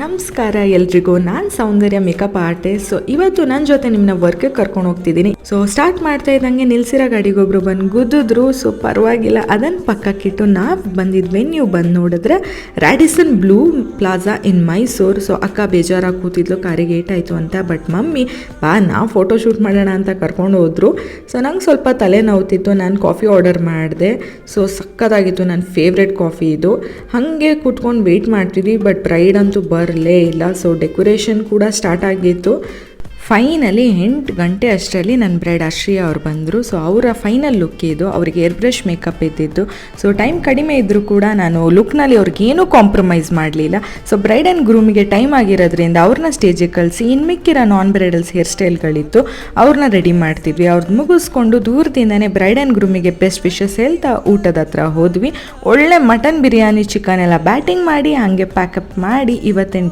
ನಮಸ್ಕಾರ ಎಲ್ರಿಗೂ, ನಾನು ಸೌಂದರ್ಯ ಮೇಕಪ್ ಆರ್ಟಿಸ್ಟ್. ಸೊ ಇವತ್ತು ನನ್ನ ಜೊತೆ ನಿಮ್ಮನ್ನ ವರ್ಕ್ಗೆ ಕರ್ಕೊಂಡು ಹೋಗ್ತಿದ್ದೀನಿ. ಸೊ ಸ್ಟಾರ್ಟ್ ಮಾಡ್ತಾ ಇದ್ದಂಗೆ ನಿಲ್ಸಿರೋ ಗಾಡಿಗೊಬ್ರು ಬಂದು ಗುದ್ದಿದ್ರು. ಸೊ ಪರವಾಗಿಲ್ಲ, ಅದನ್ನು ಪಕ್ಕಕ್ಕಿಟ್ಟು ನಾವು ಬಂದಿದ್ವಿ. ನೀವು ಬಂದು ನೋಡಿದ್ರೆ ರ್ಯಾಡಿಸನ್ ಬ್ಲೂ ಪ್ಲಾಜಾ ಇನ್ ಮೈಸೂರು. ಸೊ ಅಕ್ಕ ಬೇಜಾರಾಗಿ ಕೂತಿದ್ಲು, ಕಾರಿಗೆ ಏಟಾಯಿತು ಅಂತ. ಬಟ್ ಮಮ್ಮಿ ಬಾ ನಾವು ಫೋಟೋ ಶೂಟ್ ಮಾಡೋಣ ಅಂತ ಕರ್ಕೊಂಡು ಹೋದ್ರು. ಸೊ ನಂಗೆ ಸ್ವಲ್ಪ ತಲೆ ನೋವ್ತಿತ್ತು, ನಾನು ಕಾಫಿ ಆರ್ಡರ್ ಮಾಡಿದೆ. ಸೊ ಸಕ್ಕತ್ತಾಗಿತ್ತು, ನನ್ನ ಫೇವ್ರೆಟ್ ಕಾಫಿ ಇದು. ಹಾಗೆ ಕೂತ್ಕೊಂಡು ವೆಯ್ಟ್ ಮಾಡ್ತಿದ್ವಿ. ಬಟ್ ಬ್ರೈಡ್ ಅಂತೂ ಬರಲೇ ಇಲ್ಲ. ಸೊ ಡೆಕೋರೇಷನ್ ಕೂಡ ಸ್ಟಾರ್ಟ್ ಆಗಿತ್ತು. ಫೈನಲಿ 8 ಗಂಟೆ ಅಷ್ಟರಲ್ಲಿ ನನ್ನ ಬ್ರೈಡ್ ಆಶ್ರಿಯಾ ಅವ್ರು ಬಂದರು. ಸೊ ಅವರ ಫೈನಲ್ ಲುಕ್ ಇದು. ಅವರಿಗೆ ಏರ್ ಬ್ರಷ್ ಮೇಕಪ್ ಇದ್ದಿದ್ದು. ಸೊ ಟೈಮ್ ಕಡಿಮೆ ಇದ್ದರೂ ಕೂಡ ನಾನು ಲುಕ್ನಲ್ಲಿ ಅವ್ರಿಗೇನೂ ಕಾಂಪ್ರಮೈಸ್ ಮಾಡಲಿಲ್ಲ. ಸೊ ಬ್ರೈಡ್ ಆ್ಯಂಡ್ ಗ್ರೂಮಿಗೆ ಟೈಮ್ ಆಗಿರೋದ್ರಿಂದ ಅವ್ರನ್ನ ಸ್ಟೇಜಿಗೆ ಕಳಿಸಿ ಇನ್ನು ಮಿಕ್ಕಿರೋ ನಾನ್ ಬ್ರೈಡಲ್ಸ್ ಹೇರ್ ಸ್ಟೈಲ್ಗಳಿತ್ತು, ಅವ್ರನ್ನ ರೆಡಿ ಮಾಡ್ತಿದ್ವಿ. ಅವ್ರದ್ದು ಮುಗಿಸ್ಕೊಂಡು ದೂರದಿಂದನೇ ಬ್ರೈಡ್ ಆ್ಯಂಡ್ ಗ್ರೂಮಿಗೆ ಬೆಸ್ಟ್ ವಿಶಸ್ ಹೇಳ್ತಾ ಊಟದ ಹತ್ರ ಹೋದ್ವಿ. ಒಳ್ಳೆ ಮಟನ್ ಬಿರಿಯಾನಿ, ಚಿಕನ್ ಎಲ್ಲ ಬ್ಯಾಟಿಂಗ್ ಮಾಡಿ ಹಾಗೆ ಪ್ಯಾಕಪ್ ಮಾಡಿ ಇವತ್ತಿನ